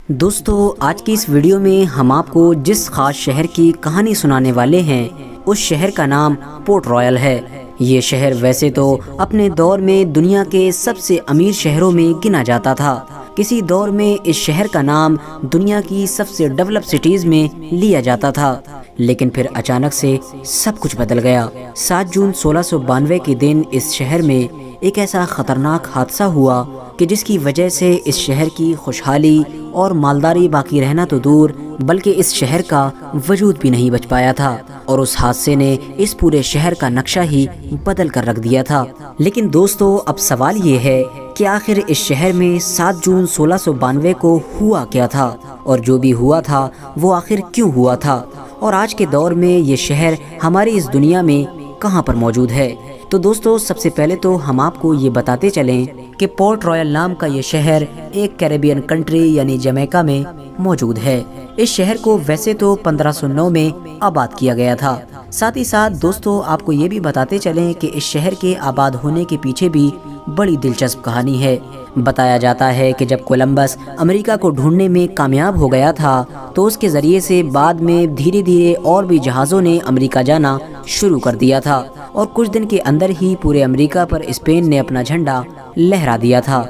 دوستو آج کی اس ویڈیو میں ہم آپ کو جس خاص شہر کی کہانی سنانے والے ہیں اس شہر کا نام پورٹ رائل ہے۔ یہ شہر ویسے تو اپنے دور میں دنیا کے سب سے امیر شہروں میں گنا جاتا تھا۔ کسی دور میں اس شہر کا نام دنیا کی سب سے ڈیولپ سٹیز میں لیا جاتا تھا، لیکن پھر اچانک سے سب کچھ بدل گیا۔ 7 جون 1692 کے دن اس شہر میں ایک ایسا خطرناک حادثہ ہوا کہ جس کی وجہ سے اس شہر کی خوشحالی اور مالداری باقی رہنا تو دور بلکہ اس شہر کا وجود بھی نہیں بچ پایا تھا، اور اس حادثے نے اس پورے شہر کا نقشہ ہی بدل کر رکھ دیا تھا۔ لیکن دوستو اب سوال یہ ہے کہ آخر اس شہر میں 7 جون 1692 کو ہوا کیا تھا، اور جو بھی ہوا تھا وہ آخر کیوں ہوا تھا، اور آج کے دور میں یہ شہر ہماری اس دنیا میں کہاں پر موجود ہے۔ تو دوستو سب سے پہلے تو ہم آپ کو یہ بتاتے چلیں کہ پورٹ رائل نام کا یہ شہر ایک کیریبین کنٹری یعنی جمیکا میں موجود ہے۔ اس شہر کو ویسے تو 1509 میں آباد کیا گیا تھا۔ ساتھ ہی ساتھ دوستو آپ کو یہ بھی بتاتے چلیں کہ اس شہر کے آباد ہونے کے پیچھے بھی بڑی دلچسپ کہانی ہے۔ بتایا جاتا ہے کہ جب کولمبس امریکہ کو ڈھونڈنے میں کامیاب ہو گیا تھا تو اس کے ذریعے سے بعد میں دھیرے دھیرے اور بھی جہازوں نے امریکہ جانا شروع کر دیا تھا، اور کچھ دن کے اندر ہی پورے امریکہ پر اسپین نے اپنا جھنڈا لہرا دیا تھا۔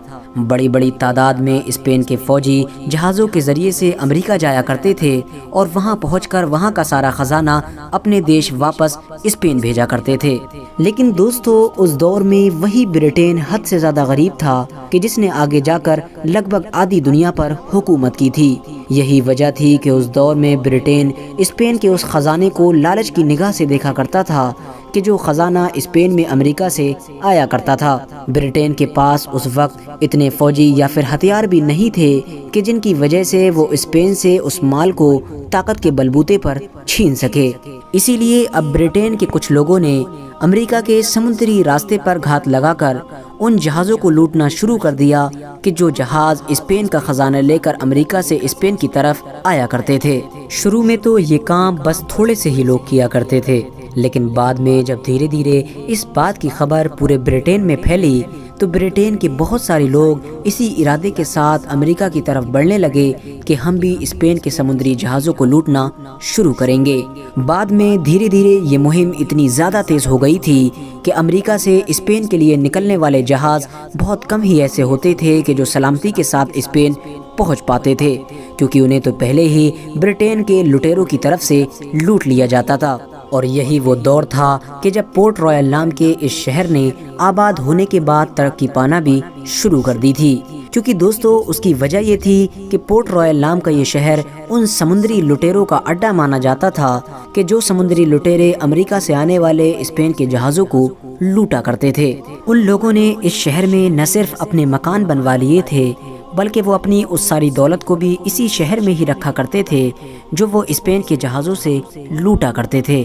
بڑی بڑی تعداد میں اسپین کے فوجی جہازوں کے ذریعے سے امریکہ جایا کرتے تھے، اور وہاں پہنچ کر وہاں کا سارا خزانہ اپنے دیش واپس اسپین بھیجا کرتے تھے۔ لیکن دوستو اس دور میں وہی برٹین حد سے زیادہ غریب تھا کہ جس نے آگے جا کر لگ بھگ آدھی دنیا پر حکومت کی تھی۔ یہی وجہ تھی کہ اس دور میں برٹین اسپین کے اس خزانے کو لالچ کی نگاہ سے دیکھا کرتا تھا کہ جو خزانہ اسپین میں امریکہ سے آیا کرتا تھا۔ برٹین کے پاس اس وقت اتنے فوجی یا پھر ہتھیار بھی نہیں تھے کہ جن کی وجہ سے وہ اسپین سے اس مال کو طاقت کے بلبوتے پر چھین سکے۔ اسی لیے اب برٹین کے کچھ لوگوں نے امریکہ کے سمندری راستے پر گھات لگا کر ان جہازوں کو لوٹنا شروع کر دیا کہ جو جہاز اسپین کا خزانہ لے کر امریکہ سے اسپین کی طرف آیا کرتے تھے۔ شروع میں تو یہ کام بس تھوڑے سے ہی لوگ کیا کرتے تھے، لیکن بعد میں جب دھیرے دھیرے اس بات کی خبر پورے برٹین میں پھیلی تو برٹین کے بہت سارے لوگ اسی ارادے کے ساتھ امریکہ کی طرف بڑھنے لگے کہ ہم بھی اسپین کے سمندری جہازوں کو لوٹنا شروع کریں گے۔ بعد میں دھیرے دھیرے یہ مہم اتنی زیادہ تیز ہو گئی تھی کہ امریکہ سے اسپین کے لیے نکلنے والے جہاز بہت کم ہی ایسے ہوتے تھے کہ جو سلامتی کے ساتھ اسپین پہنچ پاتے تھے، کیونکہ انہیں تو پہلے ہی برٹین کے لٹیروں کی طرف سے لوٹ لیا جاتا تھا۔ اور یہی وہ دور تھا کہ جب پورٹ رائل نام کے اس شہر نے آباد ہونے کے بعد ترقی پانا بھی شروع کر دی تھی، کیونکہ دوستو اس کی وجہ یہ تھی کہ پورٹ رائل نام کا یہ شہر ان سمندری لٹیروں کا اڈا مانا جاتا تھا کہ جو سمندری لٹیرے امریکہ سے آنے والے اسپین کے جہازوں کو لوٹا کرتے تھے۔ ان لوگوں نے اس شہر میں نہ صرف اپنے مکان بنوا لیے تھے بلکہ وہ اپنی اس ساری دولت کو بھی اسی شہر میں ہی رکھا کرتے تھے جو وہ اسپین کے جہازوں سے لوٹا کرتے تھے۔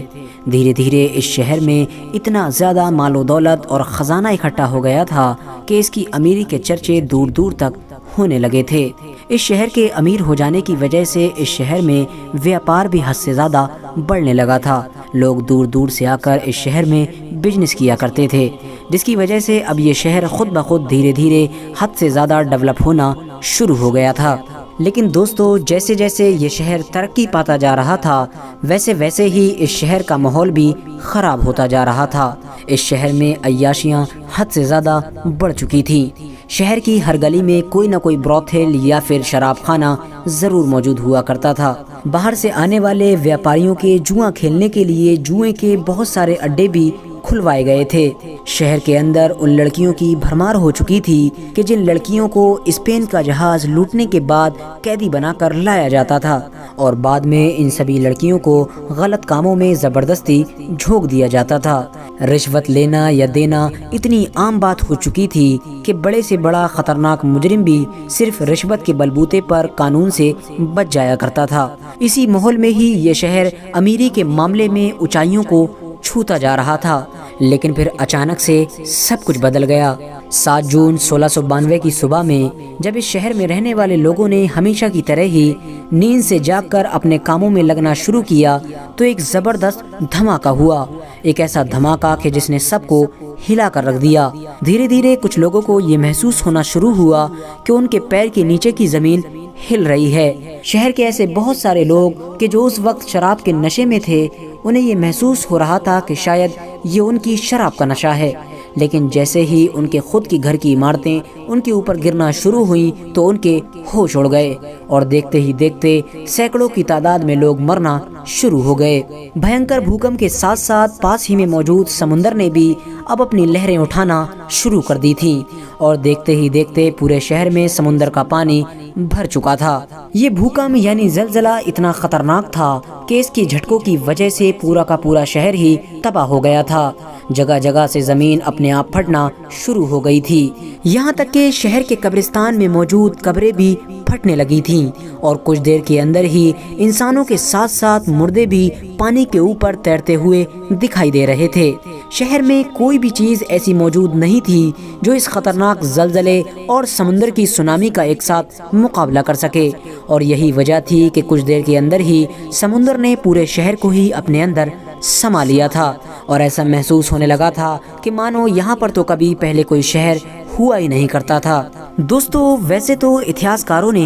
دھیرے دھیرے اس شہر میں اتنا زیادہ مال و دولت اور خزانہ اکٹھا ہو گیا تھا کہ اس کی امیری کے چرچے دور دور تک ہونے لگے تھے۔ اس شہر کے امیر ہو جانے کی وجہ سے اس شہر میں ویاپار بھی حد سے زیادہ بڑھنے لگا تھا۔ لوگ دور دور سے آ کر اس شہر میں بزنس کیا کرتے تھے، جس کی وجہ سے اب یہ شہر خود بخود دھیرے دھیرے حد سے زیادہ ڈیولپ ہونا شروع ہو گیا تھا۔ لیکن دوستو جیسے جیسے یہ شہر ترقی پاتا جا رہا تھا ویسے ویسے ہی اس شہر کا ماحول بھی خراب ہوتا جا رہا تھا۔ اس شہر میں عیاشیاں حد سے زیادہ بڑھ چکی تھیں۔ شہر کی ہر گلی میں کوئی نہ کوئی بروتھل یا پھر شراب خانہ ضرور موجود ہوا کرتا تھا۔ باہر سے آنے والے ویاپاریوں کے جوا کھیلنے کے لیے جوئے کے بہت سارے اڈے بھی کھلوائے گئے تھے۔ شہر کے اندر ان لڑکیوں کی بھرمار ہو چکی تھی کہ جن لڑکیوں کو اسپین کا جہاز لوٹنے کے بعد قیدی بنا کر لایا جاتا تھا، اور بعد میں ان سبھی لڑکیوں کو غلط کاموں میں زبردستی جھونک دیا جاتا تھا۔ رشوت لینا یا دینا اتنی عام بات ہو چکی تھی کہ بڑے سے بڑا خطرناک مجرم بھی صرف رشوت کے بلبوتے پر قانون سے بچ جایا کرتا تھا۔ اسی ماحول میں ہی یہ شہر امیری کے معاملے میں اونچائیوں کو چھوتا جا رہا تھا، لیکن پھر اچانک سے سب کچھ بدل گیا۔ 7 جون 1692 کی صبح میں جب اس شہر میں رہنے والے لوگوں نے ہمیشہ کی طرح ہی نیند سے جاگ کر اپنے کاموں میں لگنا شروع کیا تو ایک زبردست دھماکہ ہوا، ایک ایسا دھماکہ کہ جس نے سب کو ہلا کر رکھ دیا۔ دھیرے دھیرے کچھ لوگوں کو یہ محسوس ہونا شروع ہوا کہ ان کے پیر کے نیچے کی زمین ہل رہی ہے۔ شہر کے ایسے بہت سارے لوگ کہ جو اس وقت شراب کے نشے میں تھے، انہیں یہ محسوس ہو رہا تھا کہ شاید یہ ان کی شراب کا نشہ ہے، لیکن جیسے ہی ان کے خود کی گھر کی عمارتیں ان کے اوپر گرنا شروع ہوئیں تو ان کے ہوش اڑ گئے، اور دیکھتے ہی دیکھتے سینکڑوں کی تعداد میں لوگ مرنا شروع ہو گئے۔ بھینکر بھوکم کے ساتھ ساتھ پاس ہی میں موجود سمندر نے بھی اب اپنی لہریں اٹھانا شروع کر دی تھیں، اور دیکھتے ہی دیکھتے پورے شہر میں سمندر کا پانی بھر چکا تھا۔ یہ بھوکم یعنی زلزلہ اتنا خطرناک تھا کہ اس کی جھٹکوں کی وجہ سے پورا کا پورا شہر ہی تباہ ہو گیا تھا۔ جگہ جگہ سے زمین اپنے آپ پھٹنا شروع ہو گئی تھی، یہاں تک کہ شہر کے قبرستان میں موجود قبریں بھی پھٹنے لگی تھیں، اور کچھ دیر کے اندر ہی انسانوں کے ساتھ ساتھ مردے بھی پانی کے اوپر تیرتے ہوئے دکھائی دے رہے تھے۔ شہر میں کوئی بھی چیز ایسی موجود نہیں تھی جو اس خطرناک زلزلے اور سمندر کی سونامی کا ایک ساتھ مقابلہ کر سکے، اور یہی وجہ تھی کہ کچھ دیر کے اندر ہی سمندر نے پورے شہر کو ہی اپنے اندر سما لیا تھا، اور ایسا محسوس ہونے لگا تھا کہ مانو یہاں پر تو کبھی پہلے کوئی شہر ہوا ہی نہیں کرتا تھا۔ دوستو، ویسے تو اتہاسکاروں نے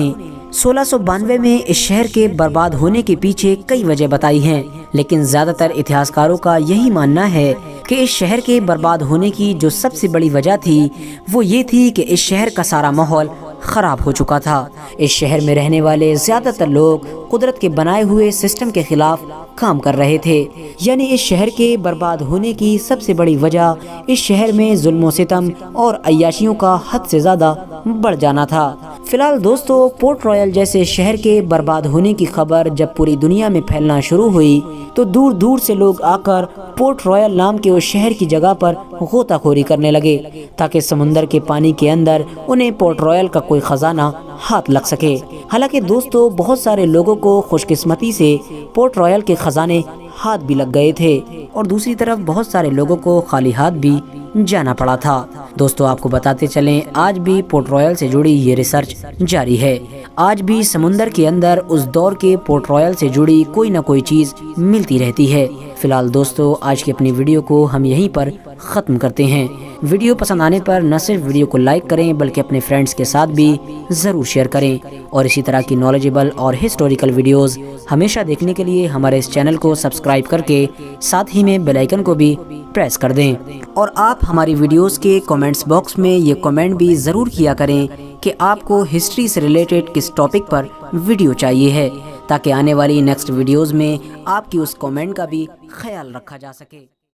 1692 میں اس شہر کے برباد ہونے کے پیچھے کئی وجہ بتائی ہیں، لیکن زیادہ تر اتہاسکاروں کا یہی ماننا ہے کہ اس شہر کے برباد ہونے کی جو سب سے بڑی وجہ تھی وہ یہ تھی کہ اس شہر کا سارا ماحول خراب ہو چکا تھا۔ اس شہر میں رہنے والے زیادہ تر لوگ قدرت کے بنائے ہوئے سسٹم کے خلاف کام کر رہے تھے، یعنی اس شہر کے برباد ہونے کی سب سے بڑی وجہ اس شہر میں ظلم و ستم اور عیاشیوں کا حد سے زیادہ بڑھ جانا تھا۔ فی الحال دوستو، پورٹ رائل جیسے شہر کے برباد ہونے کی خبر جب پوری دنیا میں پھیلنا شروع ہوئی تو دور دور سے لوگ آ کر پورٹ رائل نام کے اس شہر کی جگہ پر غوطہ خوری کرنے لگے تاکہ سمندر کے پانی کے اندر انہیں پورٹ رائل کا کوئی خزانہ ہاتھ لگ سکے۔ حالانکہ دوستو، بہت سارے لوگوں کو خوش قسمتی سے پورٹ رائل کے خزانے ہاتھ بھی لگ گئے تھے، اور دوسری طرف بہت سارے لوگوں کو خالی ہاتھ بھی جانا پڑا تھا۔ دوستو، آپ کو بتاتے چلیں، آج بھی پورٹ رائل سے جڑی یہ ریسرچ جاری ہے۔ آج بھی سمندر کے اندر اس دور کے پورٹ رائل سے جڑی کوئی نہ کوئی چیز ملتی رہتی ہے۔ فی الحال دوستو، آج کی اپنی ویڈیو کو ہم یہیں پر ختم کرتے ہیں۔ ویڈیو پسند آنے پر نہ صرف ویڈیو کو لائک کریں بلکہ اپنے فرینڈز کے ساتھ بھی ضرور شیئر کریں، اور اسی طرح کی نالجیبل اور ہسٹوریکل ویڈیوز ہمیشہ دیکھنے کے لیے ہمارے اس چینل کو سبسکرائب کر کے ساتھ ہی میں بیل آئیکن کو بھی پریس کر دیں۔ اور آپ ہماری ویڈیوز کے کامنٹس باکس میں یہ کامنٹ بھی ضرور کیا کریں کہ آپ کو ہسٹری سے ریلیٹڈ کس ٹاپک پر ویڈیو چاہیے ہے، تاکہ آنے والی نیکسٹ ویڈیوز میں آپ کی اس کامنٹ کا بھی خیال رکھا جا سکے۔